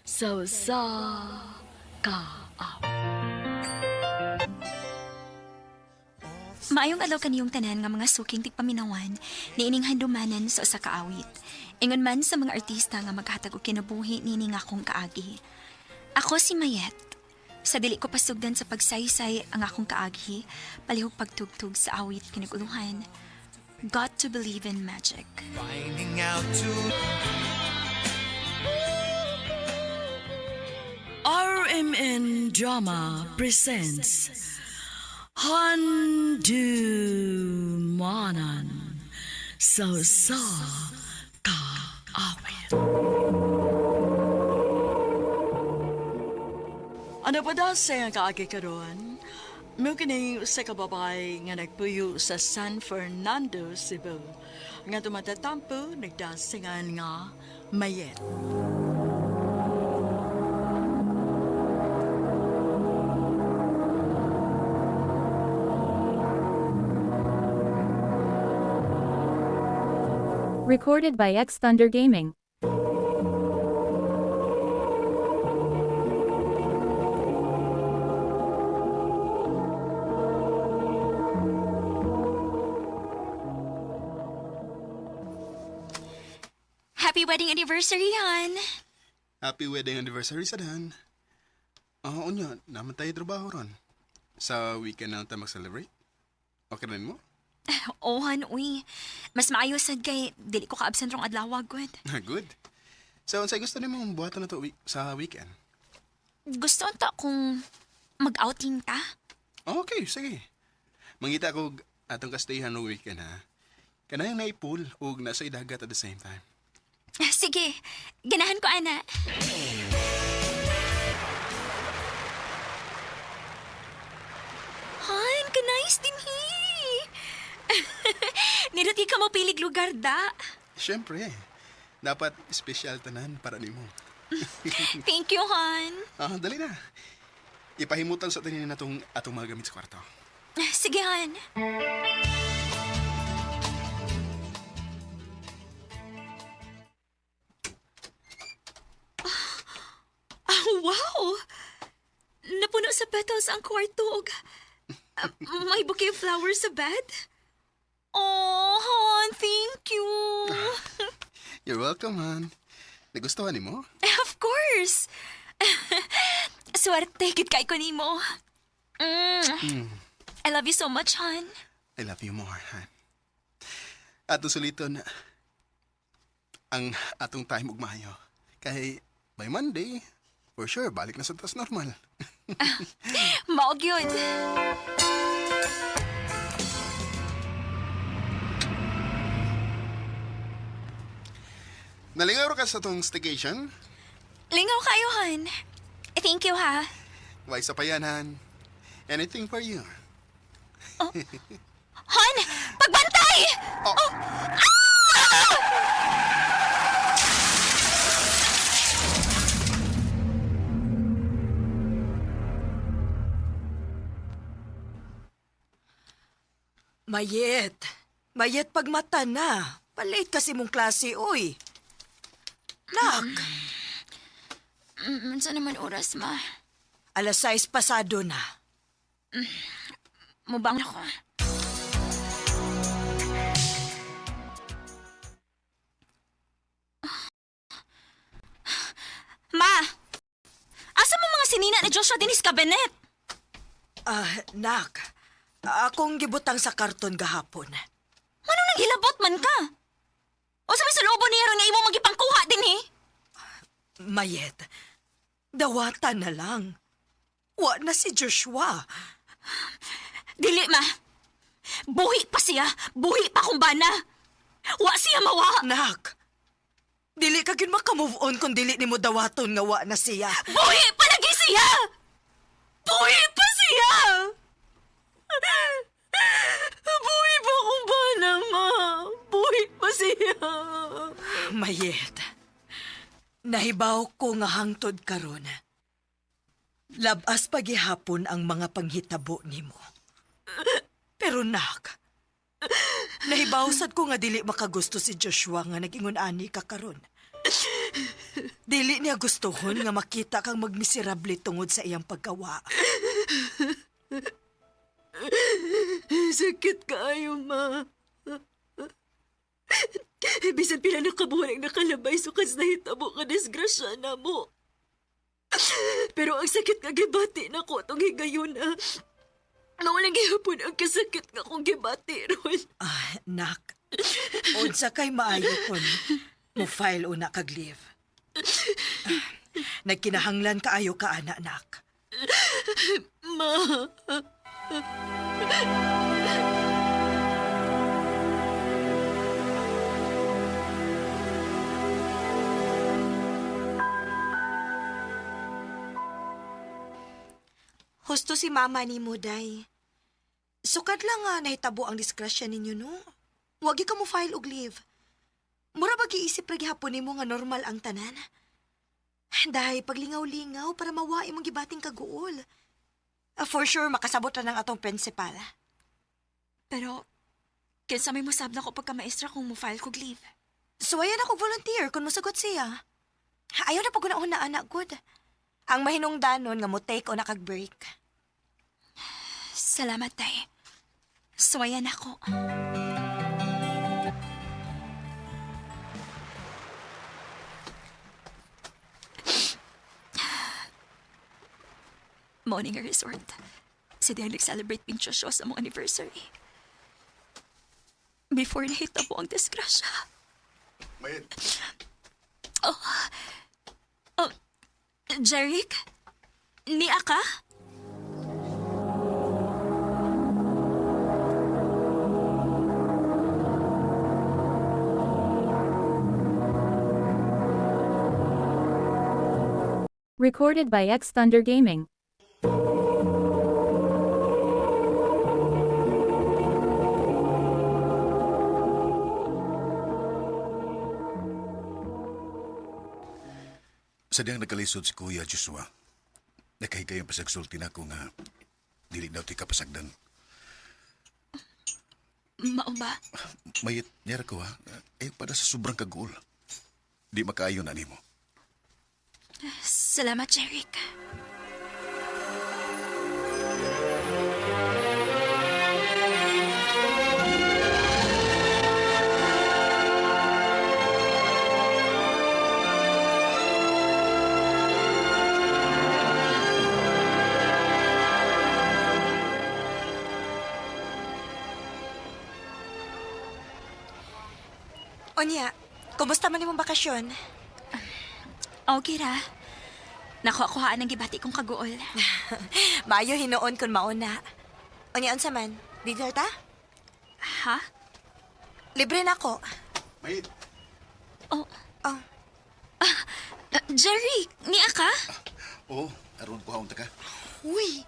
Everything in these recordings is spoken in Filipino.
sa kaaw. Maayong adlaw kaniyong tanan nga mga suking tigpaminawan niining handumanan sa usa ka awit. Ingon man sa mga artista nga maghatag og kinabuhi nini nga akong kaagi. Ako si Mayet. Sa dili ko pasugdan sa pagsaysay ang akong kaagi, palihog pagtugtog sa awit kinaguluhan. Got to believe in magic. Finding out to RMN Drama presents Handumanan sa kaawit. Ano ba daw siya kaagi karon? May kini sa kababay nga nagpuyo sa San Fernando, Cebu. Nga tumatatampo, nagdasingan nga Mayet. Recorded by X Thunder Gaming. Happy wedding anniversary, Han! Happy wedding anniversary sa Dan. Oo niya, naman tayo trabaho ron. Sa weekend na tayo mag-celebrate. Okay rin mo? Oh, Han, uy. Mas maayos sad kay dili ko ka-absent rong adlaw, good. Good. So, unsay gusto ni mong buhatan na to sa weekend? Gusto ta kung mag-outing ta? Okay, sige. Mangita ko atong kastayhan no weekend ha. Kanayang naipool o nasa idagat at the same time. Sige, ganahan ko, ana. Han, kanais din Niruti ka mo pilig lugar da. Siyempre, dapat special tanan para nimo. Thank you, Han. Dali na. Ipahimutan sa tanin na atong mga gamit sa kwarto. Sige, Han. Wow! Napuno sa petals ang kwarto. May bouquet of flowers sa bed. Oh, Han, thank you. You're welcome, Han. Nagustuhan ni mo? Of course. Swerte, gid kay ko nimo. I love you so much, Han. I love you more, Han. Atong suliton ang atong time ug maayo. Kay by Monday, for sure, balik na sa tas normal. Maog yun. Nalingaw ka sa tong staycation? Lingaw kayo, Han. Thank you, ha. Why sa payanan? Anything for you. Han! Pagbantay! Oh. Mayet. Mayet pagmata na. Palate kasi mong klase, oy. Nak, Saan naman oras, ma? 6:00 pasado na. Mubang ako. Ma! Asa mo mga sinina ni Joshua Dennis Cabinet? Nak. Akong gibutang sa karton gahapon. Manong naghilabot man ka? O sa may salobo niya ron nga imo magipangkuha din, eh? Mayet, dawatan na lang. Wa na si Joshua. Dili, ma. Buhi pa siya. Buhi pa kung bana. Wa siya mawa. Nak, dili ka gyud maka-move on kung dili nimo dawaton nga wa na siya. Buhi pa lagi siya! Buhi pa siya! Buhi pa kung bana, ma. Buhi pa siya. Mayet, nahibaw ko nga hangtod karon. Labas pagihapon ang mga panghitabo nimo. Pero nak, nahibaw sad ko nga dili makagusto si Joshua nga nag-ingon ani ka karon. Dili niya gustuhon nga makita kang magmiserable tungod sa iyang paggawa. Sakit kaayo, ma. Bisan pila na kabuhan ang nakalabay sukas na hitabo ka disgrasya na mo. Pero ang sakit nga gibati na ko itong higayon na. Nawalang gihapon ang kasakit nga kong gibati ron. Ah, nak. Unsa kay maayo kon mo file una kag leave. Nagkinahanglan kaayo ka ana, nak. Ma. Husto si mama ni mo, day. Sukad lang nga nahitabo ang disgrasya ninyo, no? Wagi ka mo file og leave. Mura ba giisip ra gihapon nimo nga normal ang tanan? Day, paglingaw-lingaw para mawai mong gibating kaguol. For sure, makasabot na ng atong principal. Pero, kinsa may musab na ko pagka-maestra kung mo file kog leave. Suwayan ako volunteer kung musagot siya. Ayaw na pag-unahon na anak, good. Ang mahinungdanon nga mo take o nakag-break. Salamat, tay. Suwayan ako. Morning resort. Si Diane nag-celebrate ping show sa mong anniversary. Before nahitabo ang disgrasya. Mayet, Oh, Jeric? Niya ka? Recorded by X Thunder Gaming. Sadyang nagkalisod si Kuya Joshua. Nakahigay ang pasagsulti na ako nga dili daw ti kapasagdan. Mao ba? Mayit niya ko ha. Eh, para sa sobrang kaguol. Di makaayo na nimo. Salamat, Jeric. Onya, kumusta man imong bakasyon? Okay ra. Nakuha ng gibati kong kaguol. Maayo hinuon kun mauna. Onya, unsa man? Dinner ta? Ha? Libre na ako. Mayet. Oh, Oh, Jeric, niya ka? Oo, aron ko haunta ka. uy.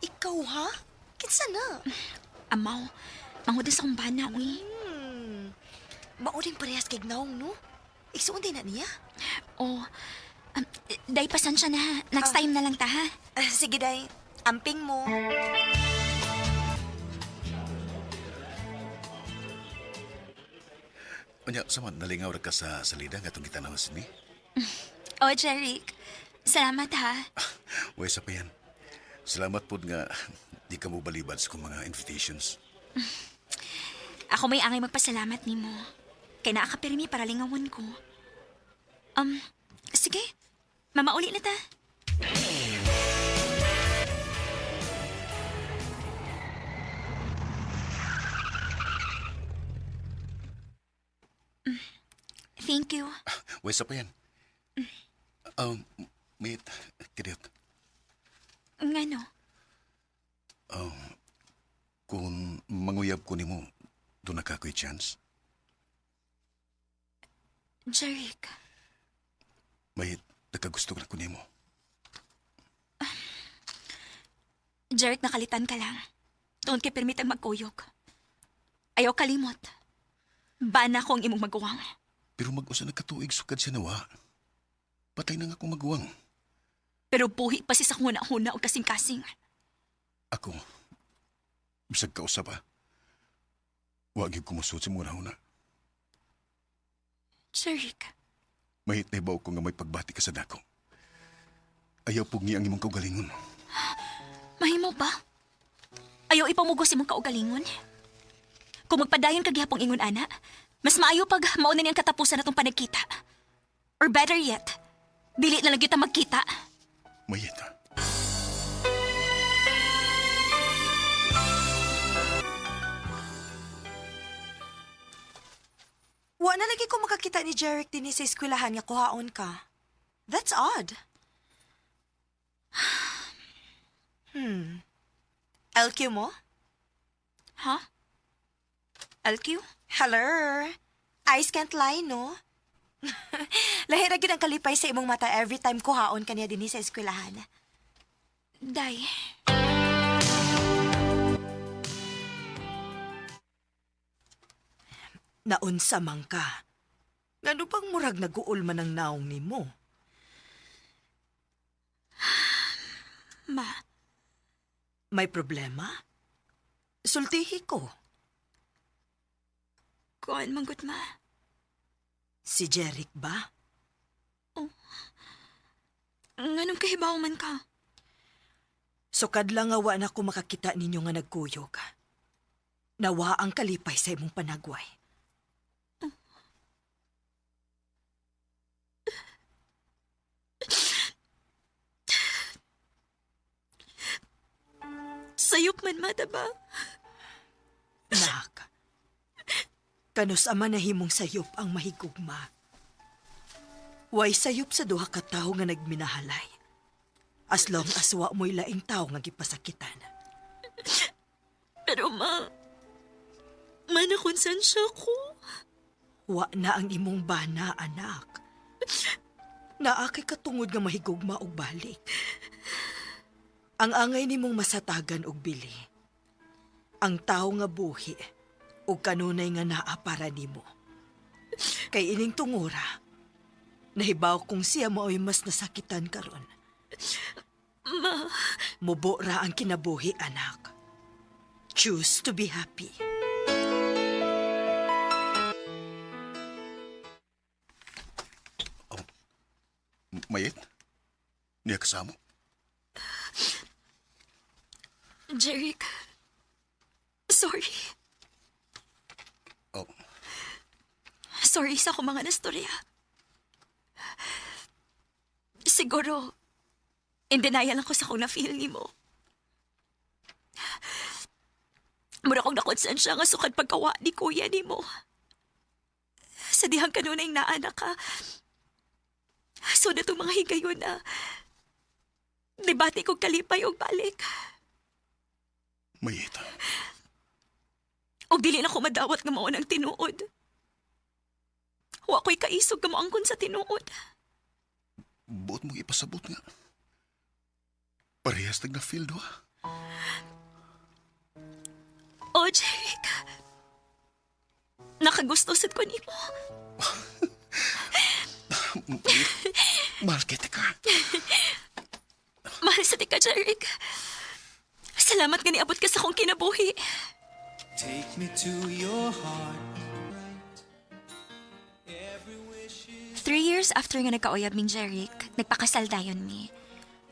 Ikaw ha? Kinsa na? Amaw, manghudas akong bana, uy. Mauring parehas kay Gnaong, no? Igsuon din na niya. Oh, day pasensya na. Next time na lang ta, ha? Sige, day. Amping mo. Anya, saman, nalingaw ra ka sa salida nga itong gitanawas ni. Oh, Jeric. Salamat, ha? Uy, sa pa yan. Salamat po nga di ka mo balibad sa kong mga invitations. Ako may angay magpasalamat ni mo. Kaya nakakapirmi para lingawon ko. Sige. Mamauli na ta. Thank you. Uy, sa pa yan. Mayit, kidiyot. Ngano? Kung manguyab ko ni mo, doon na ka ako'y chance. Jeric. Mayit, nakagusto ko na ko ni mo. Jeric, nakalitan ka lang. Doon kay permitang magkuyog. Ayaw kalimot. Bana ko ang imong maguwang. Pero mag-usa na katuig sukad siya nawa. Patay na nga akong maguwang. Pero buhi pa si sa huna-huna o kasing-kasing. Ako, bisag ka usa pa. Wag yung kumusot sa muna-huna. Jeric. Mahit na ibaw ko nga may pagbati ka sa dako. Ayaw pugni ang imong kaugalingon. Mahimo ba? Ayaw ipamugos imong kaugalingon? Kung magpadayon ka gihapong ingon ana, mas maayo pag mauna niyang katapusan natong panagkita. Or better yet, dili na lang kita magkita. Mayet. Wa na lagi ko makakita ni Jeric din sa eskwelahan nga kuhaon ka. That's odd. LQ mo? Ha? LQ? Hello? Eyes can't lie, no? Lahira gid ang kalipay sa imong mata every time kuhaon ka niya din sa eskwelahan. Day. Naunsa man ka. Ngano bang murag naguol man ang naong nimo? Ma, May problema? Sultihi ko. kuan manggut ma. Si Jeric ba? Nganong kahibaw man ka? Sukad lang nga wa na ko makakita ninyo nga nagkuyog. Nawa ang kalipay sa imong panagway. Sayop man mata ba? Nak, kanus ama nahimong sayop ang mahigugma. Way sayop sa duha ka tawo nga nagminahalay. As long as wa mo'y laing tawo nga gipasakitan. Pero ma, manakonsensya ko. Wa na ang imong bana, anak. Naakay katungod nga mahigugma og balik. Ang angay nimong masatagan og bili. Ang tawo nga buhi ug kanunay nga naa para nimo. Kay ining tungura, nahibaw kung siya mao'y mas nasakitan karon. Ma, Mubo ra ang kinabuhi, anak. Choose to be happy. Mayet? Niya kasamo? Jeric. Sorry. Oh, Sorry sa akong mga nastorya. Siguro, in denial lang ko sa kung na-feel ni mo. Mura kong nakonsensya nga sukad pagkawa ni kuya ni mo. Sa dihang kanunay naanak ka. So na itong mga higayon na debate kong kalipay o balik. Mayet. O dili na ko madawat nga maunang tinuod. Wa ko'y kaisog nga maangkon sa tinuod. Buot mo ipasabot nga. Parehas nag na-feel do. O, Jeric. Nakagusto sad ko nimo. Mahal kita ka. Mahal sa tika, Jeric. Salamat nga niabot ka sa akong kinabuhi. Take me to your heart. 3 years after nga nagkauyab ming Jeric, nagpakasal dayon mi.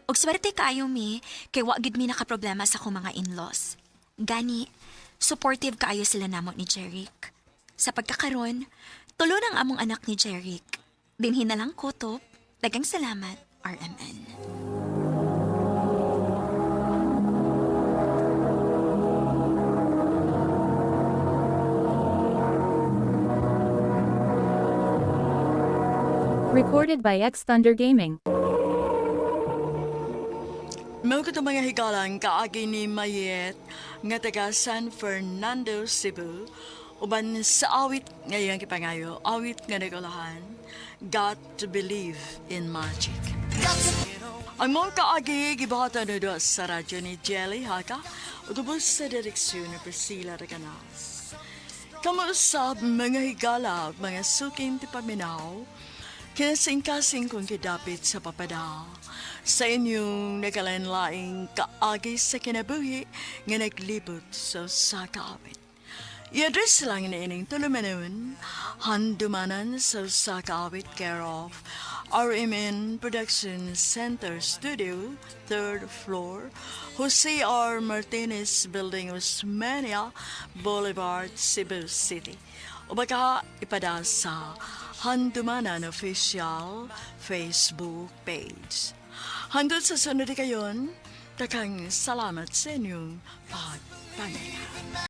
Og swerte kaayo mi, kay wa gid mi nakaproblema sa akong mga in-laws. Gani, supportive kaayo sila namo ni Jeric. Sa pagkakaron, tulo ng among anak ni Jeric. Dinhi na lang kutob. Dagang salamat, RMN. Recorded by X Thunder Gaming. Mao ko mga higalang kaagi ni Mayet nga taga San Fernando, Cebu. Uban sa awit ngayong kipangayo, awit nga nagulahan, Got to Believe in Magic. Ang mga kaagi gibahata na doon sa radyo ni Jelly Haka o tubos sa direksyon ni Priscilla Reganas. Kamuusap mga higala, mga suking tipaminaw, kinasing-kasing kong kidapit sa papada sa inyong nagalanlaing kaagi sa kinabuhi nga naglibot sa kaawit. I-address lang na ining tulumanon, handumanan sa usa ka awit care of RMN Production Center Studio, 3rd floor, Jose R. Martinez Building, Osmeña Boulevard, Cebu City. O baka ipada sa Handumanan Official Facebook page. Hanggang sa sunod kayon, takang salamat sa inyong pagpapalit.